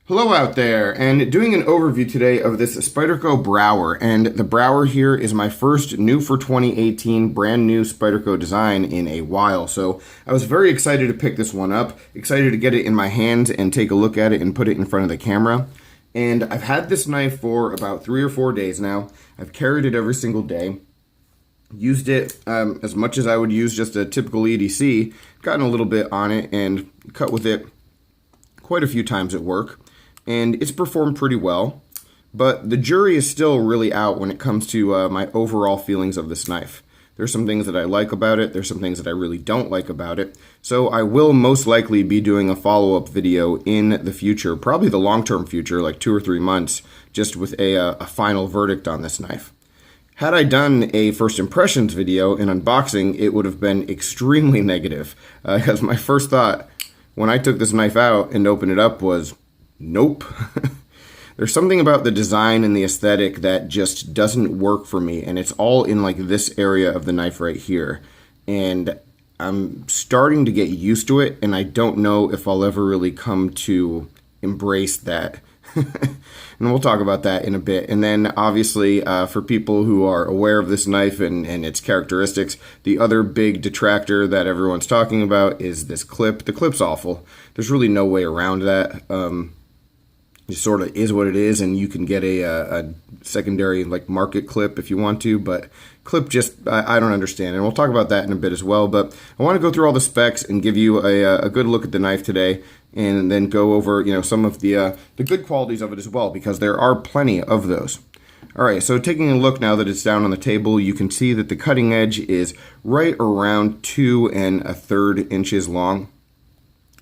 Hello out there, and doing an overview today of this Spyderco Brouwer, and the Brouwer here is my first new for 2018 brand new Spyderco design in a while, so I was very excited to pick this one up, excited to get it in my hands and take a look at it and put it in front of the camera. And I've had this knife for about 3 or 4 days now. I've carried it every single day, used it as much as I would use just a typical EDC, gotten a little bit on it and cut with it quite a few times at work. And it's performed pretty well, but the jury is still really out when it comes to my overall feelings of this knife. There's some things that I like about it, there's some things that I really don't like about it, so I will most likely be doing a follow-up video in the future, probably the long-term future, like 2 or 3 months, just with a final verdict on this knife. Had I done a first impressions video, an unboxing, it would have been extremely negative, because my first thought when I took this knife out and opened it up was, nope. There's something about the design and the aesthetic that just doesn't work for me, and it's all in like this area of the knife right here. And I'm starting to get used to it, and I don't know if I'll ever really come to embrace that. And we'll talk about that in a bit. And then obviously for people who are aware of this knife and its characteristics, the other big detractor that everyone's talking about is this clip. The clip's awful. There's really no way around that. It sort of is what it is, and you can get a secondary like market clip if you want to, but clip just, I don't understand, and we'll talk about that in a bit as well. But I want to go through all the specs and give you a good look at the knife today, and then go over some of the good qualities of it as well, because there are plenty of those. Alright, so taking a look now that it's down on the table, you can see that the cutting edge is right around 2 1/3 inches long.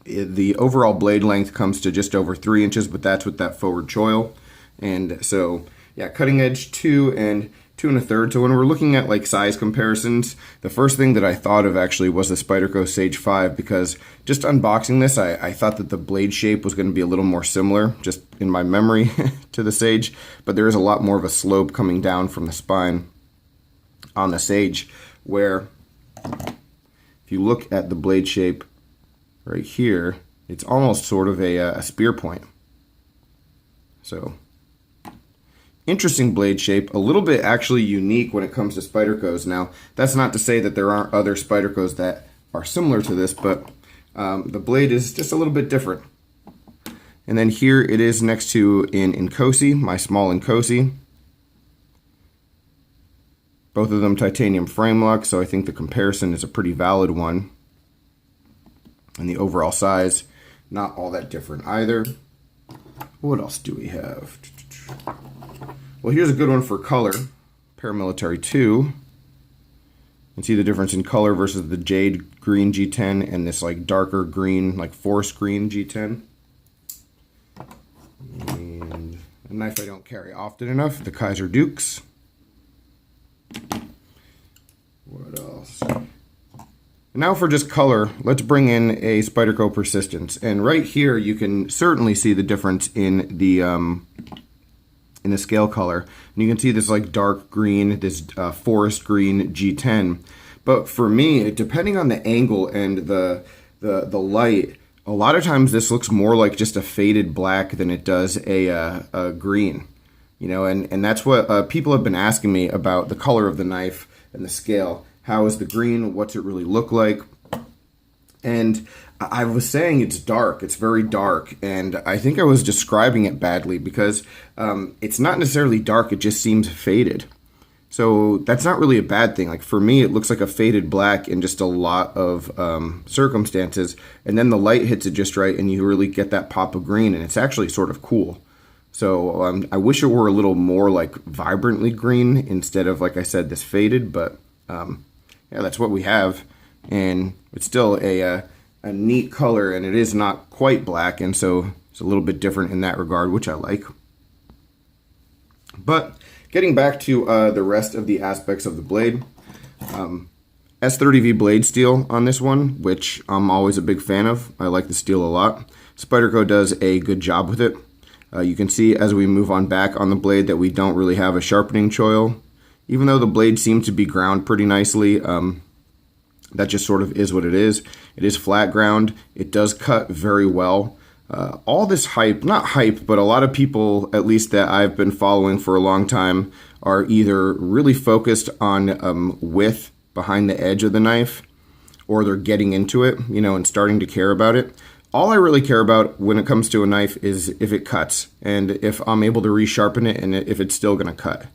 The overall blade length comes to just over 3 inches, but that's with that forward choil. And so, yeah, cutting edge 2 and 2 1/3. So when we're looking at like size comparisons, the first thing that I thought of actually was the Spyderco Sage 5, because just unboxing this, I thought that the blade shape was going to be a little more similar, just in my memory, to the Sage, but there is a lot more of a slope coming down from the spine on the Sage, where if you look at the blade shape right here, it's almost sort of a spear point. So, interesting blade shape, a little bit actually unique when it comes to Spydercos. Now, that's not to say that there aren't other Spydercos that are similar to this, but the blade is just a little bit different. And then here it is next to an Inkosi, my small Inkosi. Both of them titanium frame lock, so I think the comparison is a pretty valid one. And the overall size, not all that different either. What else do we have? Well, here's a good one for color. Paramilitary 2. You can see the difference in color versus the jade green G10 and this like darker green, like forest green G10. And a knife I don't carry often enough, the Kaiser Dukes. What else? Now for just color, let's bring in a Spyderco Persistence. And right here you can certainly see the difference in the scale color. And you can see this like dark green, this forest green G10. But for me, depending on the angle and the light, a lot of times this looks more like just a faded black than it does a green. And that's what people have been asking me about the color of the knife and the scale. How is the green? What's it really look like? And I was saying it's dark. It's very dark. And I think I was describing it badly, because it's not necessarily dark. It just seems faded. So that's not really a bad thing. Like for me, it looks like a faded black in just a lot of circumstances. And then the light hits it just right, and you really get that pop of green. And it's actually sort of cool. So I wish it were a little more like vibrantly green instead of, like I said, this faded. But yeah, that's what we have, and it's still a neat color, and it is not quite black, and so it's a little bit different in that regard, which I like. But getting back to the rest of the aspects of the blade, S30V blade steel on this one, which I'm always a big fan of. I like the steel a lot. Spyderco does a good job with it. You can see as we move on back on the blade that we don't really have a sharpening choil. Even though the blade seems to be ground pretty nicely, that just sort of is what it is. It is flat ground. It does cut very well. all this hype, not hype, but a lot of people, at least that I've been following for a long time, are either really focused on width behind the edge of the knife, or they're getting into it, and starting to care about it. All I really care about when it comes to a knife is if it cuts, and if I'm able to resharpen it, and if it's still going to cut.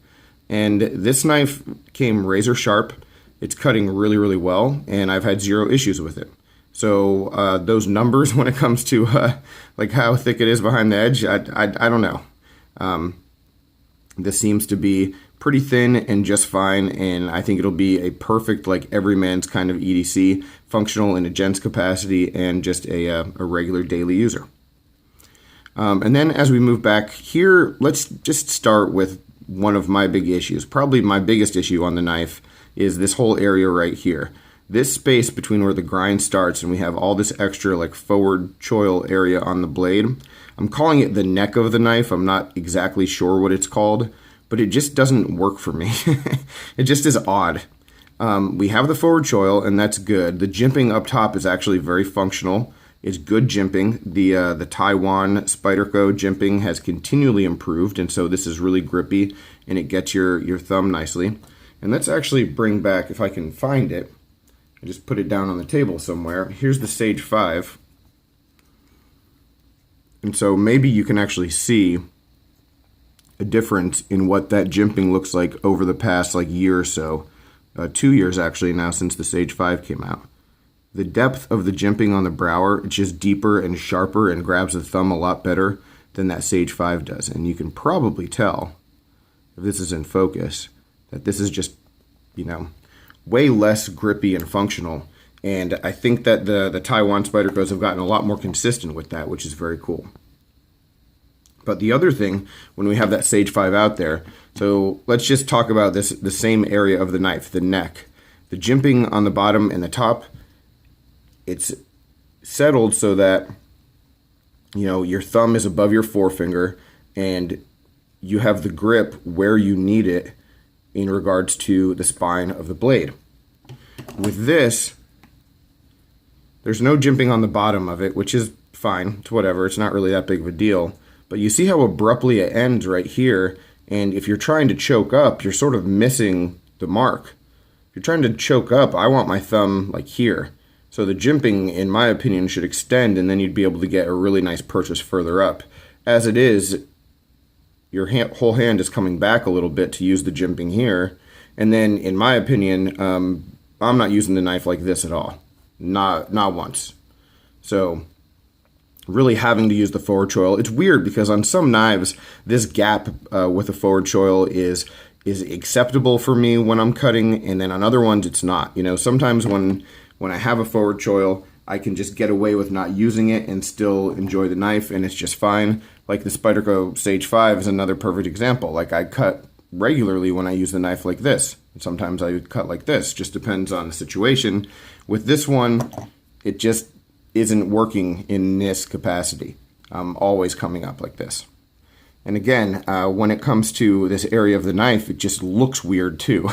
And this knife came razor sharp. It's cutting really, really well, and I've had zero issues with it. So those numbers when it comes to like how thick it is behind the edge, I don't know. This seems to be pretty thin and just fine, and I think it'll be a perfect, like, everyman's kind of EDC, functional in a gents capacity and just a regular daily user. And then as we move back here, let's just start with one of my big issues. Probably my biggest issue on the knife is this whole area right here. This space between where the grind starts and we have all this extra, like, forward choil area on the blade. I'm calling it the neck of the knife. I'm not exactly sure what it's called, but it just doesn't work for me. It just is odd. We have the forward choil, and that's good. The jimping up top is actually very functional. It's good jimping. The Taiwan Spyderco jimping has continually improved, and so this is really grippy, and it gets your thumb nicely. And let's actually bring back, if I can find it, I just put it down on the table somewhere. Here's the Sage 5. And so maybe you can actually see a difference in what that jimping looks like over the past year or so. 2 years actually now since the Sage 5 came out. The depth of the jimping on the Brouwer, it's just deeper and sharper and grabs the thumb a lot better than that Sage 5 does. And you can probably tell, if this is in focus, that this is just, way less grippy and functional. And I think that the Taiwan Spydercos have gotten a lot more consistent with that, which is very cool. But the other thing, when we have that Sage 5 out there, so let's just talk about the same area of the knife, the neck. The jimping on the bottom and the top, it's settled so that, your thumb is above your forefinger and you have the grip where you need it in regards to the spine of the blade. With this, there's no jimping on the bottom of it, which is fine. It's whatever. It's not really that big of a deal. But you see how abruptly it ends right here, and if you're trying to choke up, you're sort of missing the mark. If you're trying to choke up, I want my thumb here. So the jimping, in my opinion, should extend, and then you'd be able to get a really nice purchase further up. As it is, your whole hand is coming back a little bit to use the jimping here, and then, in my opinion, I'm not using the knife like this at all. Not once. So really having to use the forward choil. It's weird because on some knives, this gap with the forward choil is acceptable for me when I'm cutting, and then on other ones it's not. Sometimes when I have a forward choil, I can just get away with not using it and still enjoy the knife, and it's just fine. Like the Spyderco Sage 5 is another perfect example. I cut regularly when I use the knife like this. Sometimes I would cut like this. Just depends on the situation. With this one, it just isn't working in this capacity. I'm always coming up like this. And again, when it comes to this area of the knife, it just looks weird too.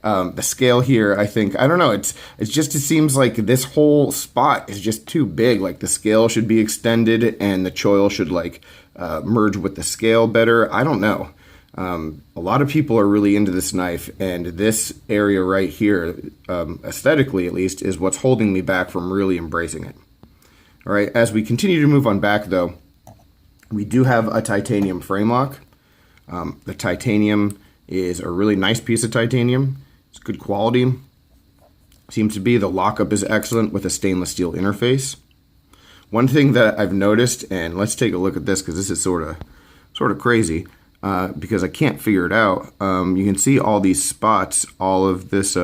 The scale here, I don't know, it seems like this whole spot is just too big. The scale should be extended and the choil should merge with the scale better. I don't know. A lot of people are really into this knife, and this area right here, aesthetically at least, is what's holding me back from really embracing it. All right, as we continue to move on back though, we do have a titanium frame lock. The titanium is a really nice piece of titanium. It's good quality. Seems to be the lockup is excellent with a stainless steel interface. One thing that I've noticed, and let's take a look at this because this is sort of crazy. Because I can't figure it out. You can see all these spots, all of this,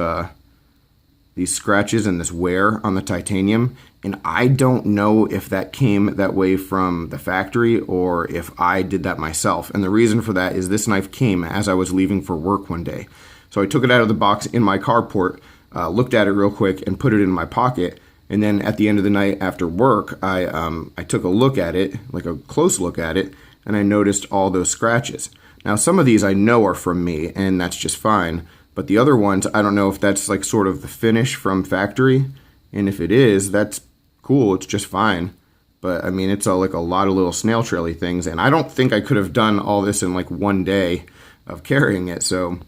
these scratches and this wear on the titanium, and I don't know if that came that way from the factory or if I did that myself. And the reason for that is this knife came as I was leaving for work one day. So I took it out of the box in my carport, looked at it real quick, and put it in my pocket. And then at the end of the night after work, I took a look at it, a close look at it, and I noticed all those scratches. Now, some of these I know are from me, and that's just fine. But the other ones, I don't know if that's sort of the finish from factory. And if it is, that's cool. It's just fine. But I mean, it's all like a lot of little snail traily things, and I don't think I could have done all this in like one day of carrying it. So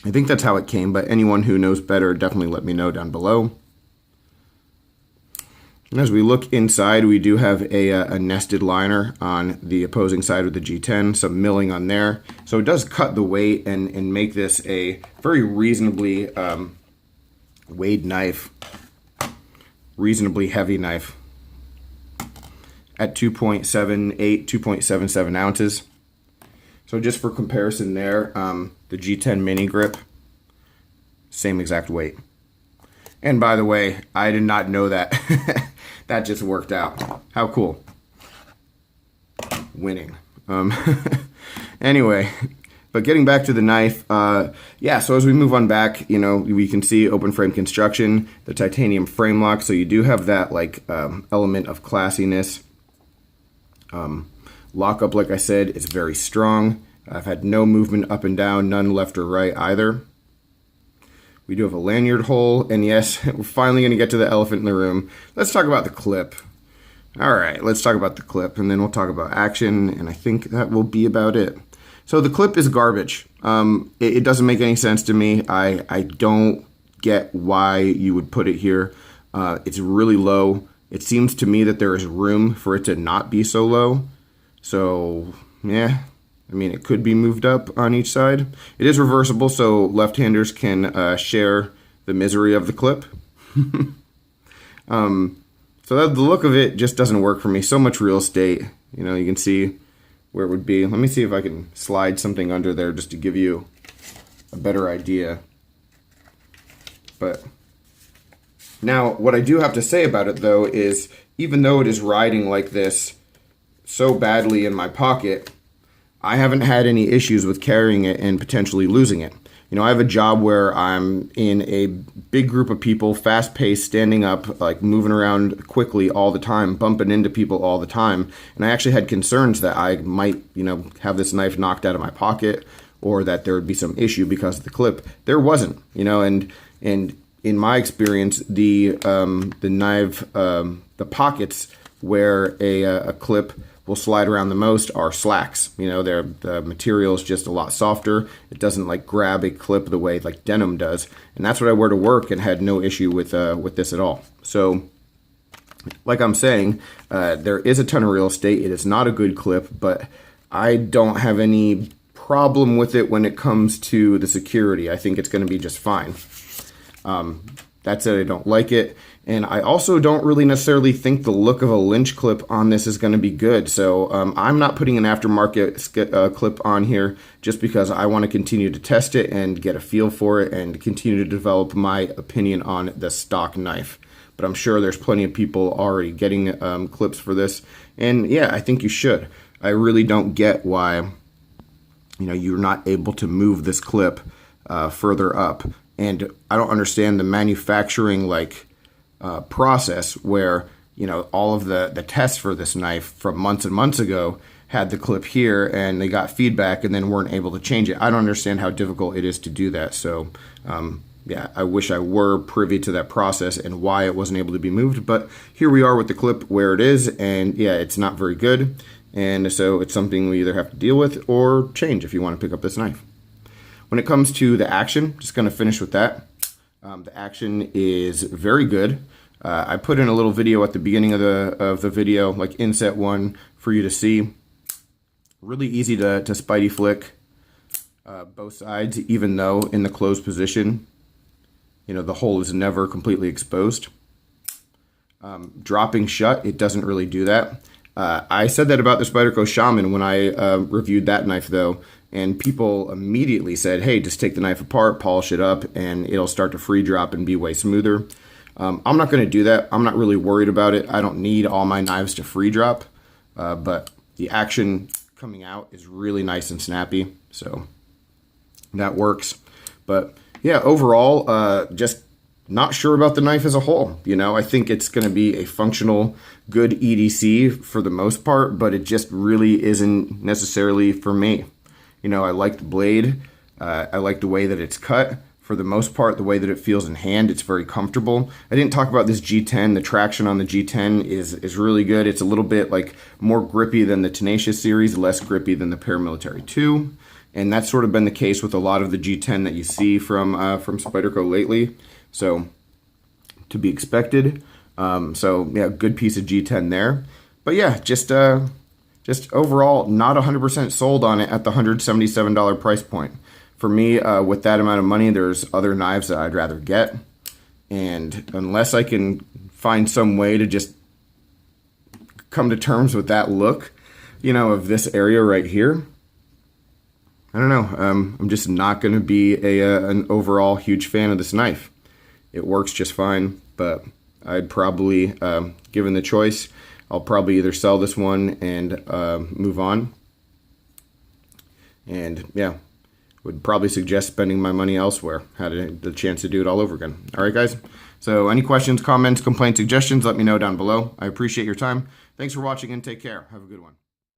I think that's how it came, but anyone who knows better, definitely let me know down below. And as we look inside, we do have a nested liner on the opposing side of the G10, some milling on there. So it does cut the weight and make this a very reasonably weighed knife, reasonably heavy knife at 2.78, 2.77 ounces. So just for comparison there, the G10 mini grip, same exact weight. And by the way, I did not know that. That just worked out. How cool. Winning. Anyway, but getting back to the knife, yeah, so as we move on back, you know, we can see open frame construction, the titanium frame lock, so you do have that like element of classiness. Lockup, like I said, is very strong. I've had no movement up and down, none left or right either. We do have a lanyard hole, and yes, we're finally going to get to the elephant in the room. Let's talk about the clip. All right, let's talk about the clip, and then we'll talk about action, and I think that will be about it. So the clip is garbage. It doesn't make any sense to me. I don't get why you would put it here. It's really low. It seems to me that there is room for it to not be so low. So, yeah. I mean, it could be moved up on each side. It is reversible, so left-handers can share the misery of the clip. So the look of it just doesn't work for me. So much real estate. You know, you can see where it would be. Let me see if I can slide something under there just to give you a better idea. But now, what I do have to say about it, though, is even though it is riding like this so badly in my pocket, I haven't had any issues with carrying it and potentially losing it. You know, I have a job where I'm in a big group of people, fast-paced, standing up, like moving around quickly all the time, bumping into people all the time. And I actually had concerns that I might, you know, have this knife knocked out of my pocket or that there would be some issue because of the clip. There wasn't, you know, and in my experience, the knife, the pockets where a clip will slide around the most are slacks. You know, the material is just a lot softer. It doesn't like grab a clip the way like denim does, and that's what I wear to work and had no issue with this at all. So, like I'm saying, there is a ton of real estate. It is not a good clip, but I don't have any problem with it when it comes to the security. I think it's going to be just fine. That said, I don't like it. And I also don't really necessarily think the look of a Lynch clip on this is going to be good. So I'm not putting an aftermarket clip on here just because I want to continue to test it and get a feel for it and continue to develop my opinion on the stock knife. But I'm sure there's plenty of people already getting clips for this. And yeah, I think you should. I really don't get why, you know, you're not able to move this clip further up. And I don't understand the manufacturing process where, you know, all of the tests for this knife from months and months ago had the clip here and they got feedback and then weren't able to change it. I don't understand how difficult it is to do that. So yeah, I wish I were privy to that process and why it wasn't able to be moved, but here we are with the clip where it is, and yeah, it's not very good, and so it's something we either have to deal with or change if you want to pick up this knife. When it comes to the action, just going to finish with that. The action is very good. I put in a little video at the beginning of the video, like inset one, for you to see. Really easy to Spidey flick both sides, even though in the closed position, you know, the hole is never completely exposed. Dropping shut, it doesn't really do that. I said that about the Spyderco Shaman when I reviewed that knife, though, and people immediately said, hey, just take the knife apart, polish it up, and it'll start to free drop and be way smoother. I'm not going to do that. I'm not really worried about it. I don't need all my knives to free drop, but the action coming out is really nice and snappy, so that works. But yeah, overall, just not sure about the knife as a whole. You know, I think it's going to be a functional, good EDC for the most part, but it just really isn't necessarily for me. You know, I like the blade. I like the way that it's cut. for the most part, the way that it feels in hand, it's very comfortable. I didn't talk about this G10. The traction on the G10 is really good. It's a little bit like more grippy than the Tenacious series, less grippy than the Paramilitary 2. And that's sort of been the case with a lot of the G10 that you see from Spyderco lately. So to be expected. So yeah, good piece of G10 there. But yeah, just overall not 100% sold on it at the $177 price point. For me, with that amount of money, there's other knives that I'd rather get. And unless I can find some way to just come to terms with that look, you know, of this area right here, I don't know. I'm just not going to be an overall huge fan of this knife. It works just fine, but I'd probably, given the choice, I'll probably either sell this one and move on. And yeah, would probably suggest spending my money elsewhere, had the chance to do it all over again. All right, guys. So any questions, comments, complaints, suggestions, let me know down below. I appreciate your time. Thanks for watching and take care. Have a good one.